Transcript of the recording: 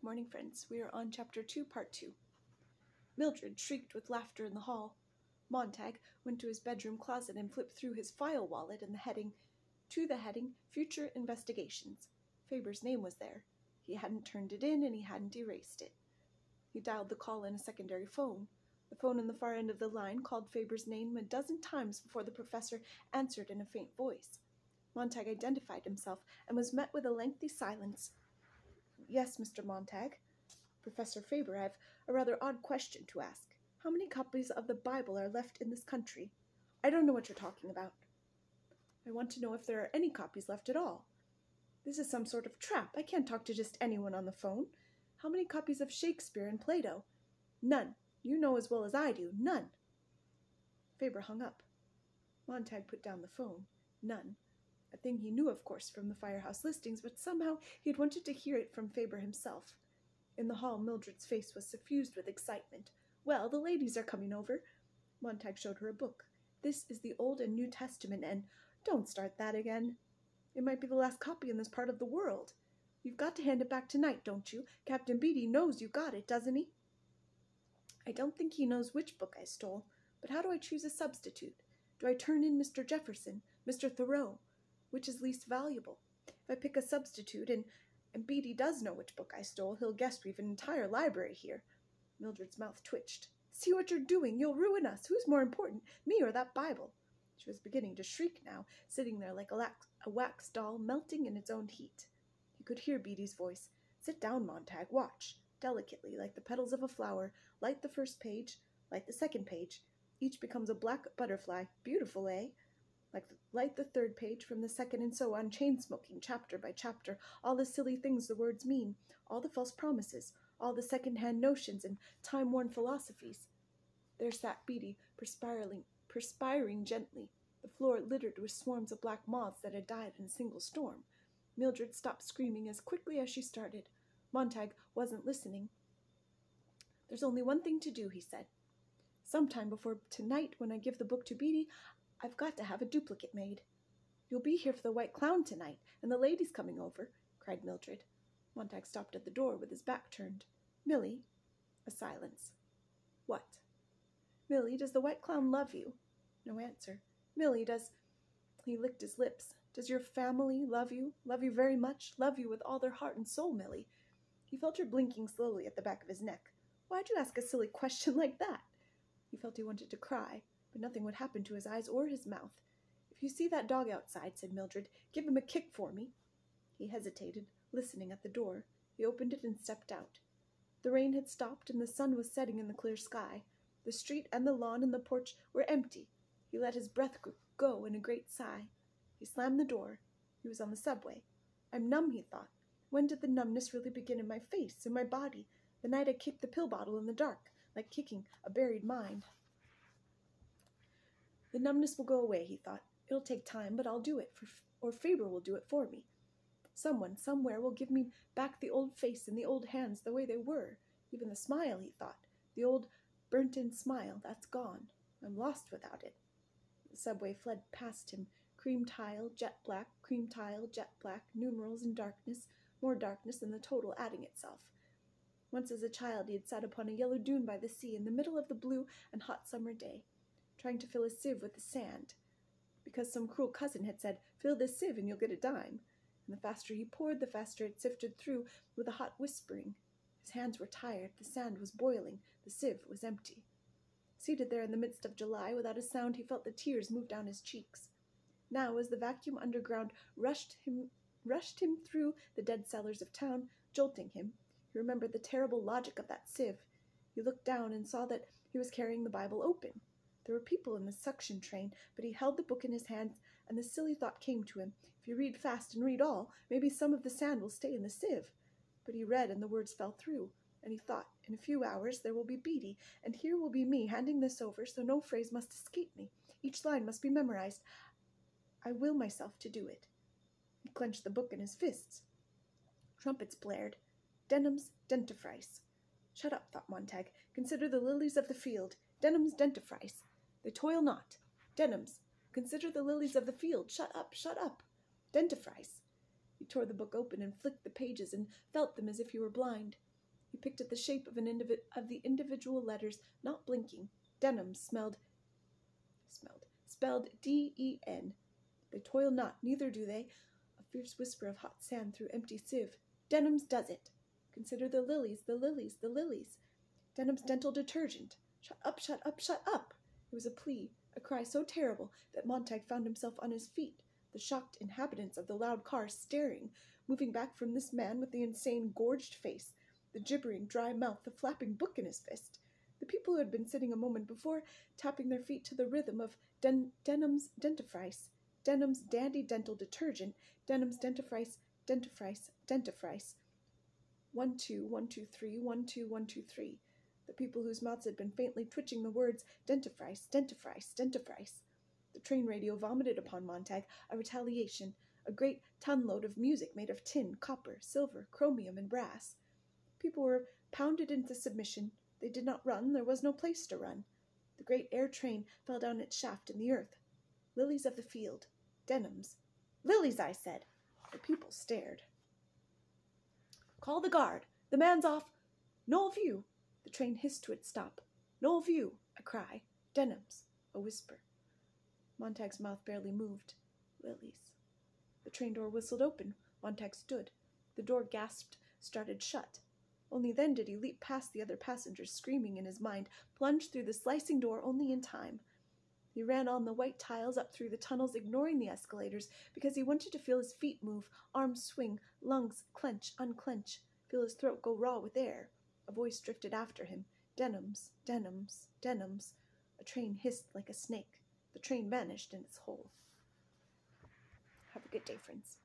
morning, friends. We are on Chapter 2, Part 2. Mildred shrieked with laughter in the hall. Montag went to his bedroom closet and flipped through his file wallet and the heading Future Investigations. Faber's name was there. He hadn't turned it in and he hadn't erased it. He dialed the call in a secondary phone. The phone on the far end of the line called Faber's name a dozen times before the professor answered in a faint voice. Montag identified himself and was met with a lengthy silence. "Yes, Mr. Montag." "Professor Faber, I've a rather odd question to ask. How many copies of the Bible are left in this country?" "I don't know what you're talking about." "I want to know if there are any copies left at all." "This is some sort of trap. I can't talk to just anyone on the phone. How many copies of Shakespeare and Plato?" "None. You know as well as I do. None." Faber hung up. Montag put down the phone. None. A thing he knew, of course, from the firehouse listings, but somehow he had wanted to hear it from Faber himself. In the hall, Mildred's face was suffused with excitement. "Well, the ladies are coming over." Montag showed her a book. "This is the Old and New Testament, and—" "Don't start that again." "It might be the last copy in this part of the world. You've got to hand it back tonight, don't you? Captain Beatty knows you got it, doesn't he?" "I don't think he knows which book I stole. But how do I choose a substitute? Do I turn in Mr. Jefferson, Mr. Thoreau? Which is least valuable? If I pick a substitute, and Beatty does know which book I stole, he'll guess we've an entire library here." Mildred's mouth twitched. "See what you're doing. You'll ruin us. Who's more important, me or that Bible?" She was beginning to shriek now, sitting there like a wax doll melting in its own heat. He could hear Beatty's voice. "Sit down, Montag. Watch. Delicately, like the petals of a flower. Light the first page. Light the second page. Each becomes a black butterfly. Beautiful, eh? Light the third page from the second, and so on, chain-smoking, chapter by chapter, all the silly things the words mean, all the false promises, all the second-hand notions and time-worn philosophies." There sat Beatty, perspiring gently, the floor littered with swarms of black moths that had died in a single storm. Mildred stopped screaming as quickly as she started. Montag wasn't listening. "There's only one thing to do," he said. "Sometime before tonight, when I give the book to Beatty, I've got to have a duplicate made." "You'll be here for the White Clown tonight, and the ladies coming over," cried Mildred. Montag stopped at the door with his back turned. "Millie." A silence. "What?" "Millie, does the White Clown love you?" No answer. "Millie, does—" He licked his lips. "Does your family love you? Love you very much? Love you with all their heart and soul, Millie?" He felt her blinking slowly at the back of his neck. "Why'd you ask a silly question like that?" He felt he wanted to cry, but nothing would happen to his eyes or his mouth. "If you see that dog outside," said Mildred, "give him a kick for me." He hesitated, listening at the door. He opened it and stepped out. The rain had stopped and the sun was setting in the clear sky. The street and the lawn and the porch were empty. He let his breath go in a great sigh. He slammed the door. He was on the subway. "I'm numb," he thought. "When did the numbness really begin in my face, in my body? The night I kicked the pill bottle in the dark, like kicking a buried mind." "The numbness will go away," he thought. "It'll take time, but I'll do it, or Faber will do it for me. Someone, somewhere, will give me back the old face and the old hands the way they were. Even the smile," he thought. "The old burnt-in smile, that's gone. I'm lost without it." The subway fled past him. Cream tile, jet black, cream tile, jet black, numerals and darkness, more darkness and the total adding itself. Once as a child he had sat upon a yellow dune by the sea in the middle of the blue and hot summer day, trying to fill a sieve with the sand, because some cruel cousin had said, "Fill this sieve and you'll get a dime." And the faster he poured, the faster it sifted through with a hot whispering. His hands were tired, the sand was boiling, the sieve was empty. Seated there in the midst of July, without a sound, he felt the tears move down his cheeks. Now, as the vacuum underground rushed him through the dead cellars of town, jolting him, he remembered the terrible logic of that sieve. He looked down and saw that he was carrying the Bible open. There were people in the suction train, but he held the book in his hands, and the silly thought came to him. If you read fast and read all, maybe some of the sand will stay in the sieve. But he read, and the words fell through, and he thought, in a few hours there will be Beatty, and here will be me handing this over, so no phrase must escape me. Each line must be memorized. I will myself to do it. He clenched the book in his fists. Trumpets blared. Denham's dentifrice. Shut up, thought Montag. Consider the lilies of the field. Denham's dentifrice. They toil not. Denham's. Consider the lilies of the field. Shut up, shut up. Dentifrice. He tore the book open and flicked the pages and felt them as if he were blind. He picked at the shape of the individual letters, not blinking. Denhams spelled D-E-N. They toil not, neither do they. A fierce whisper of hot sand through empty sieve. Denhams does it. Consider the lilies, the lilies, the lilies. Denham's dental detergent. Shut up, shut up, shut up. It was a plea, a cry so terrible that Montag found himself on his feet, the shocked inhabitants of the loud car staring, moving back from this man with the insane, gorged face, the gibbering, dry mouth, the flapping book in his fist. The people who had been sitting a moment before, tapping their feet to the rhythm of Denham's dentifrice, Denham's dandy dental detergent, Denham's dentifrice, dentifrice, dentifrice. 1, 2, 1, 2, 3, 1, 2, 1, 2, 3. The people whose mouths had been faintly twitching the words dentifrice, dentifrice, dentifrice. The train radio vomited upon Montag a retaliation, a great ton-load of music made of tin, copper, silver, chromium, and brass. People were pounded into submission. They did not run. There was no place to run. The great air train fell down its shaft in the earth. Lilies of the field. Denhams. Lilies, I said. The people stared. Call the guard. The man's off. No view. The train hissed to its stop. No view. A cry. Denhams. A whisper. Montag's mouth barely moved. Lilies. The train door whistled open. Montag stood. The door gasped, started shut. Only then did he leap past the other passengers, screaming in his mind, plunge through the slicing door only in time. He ran on the white tiles up through the tunnels, ignoring the escalators, because he wanted to feel his feet move, arms swing, lungs clench, unclench, feel his throat go raw with air. A voice drifted after him. Denhams, Denhams, Denhams. A train hissed like a snake. The train vanished in its hole. Have a good day, friends.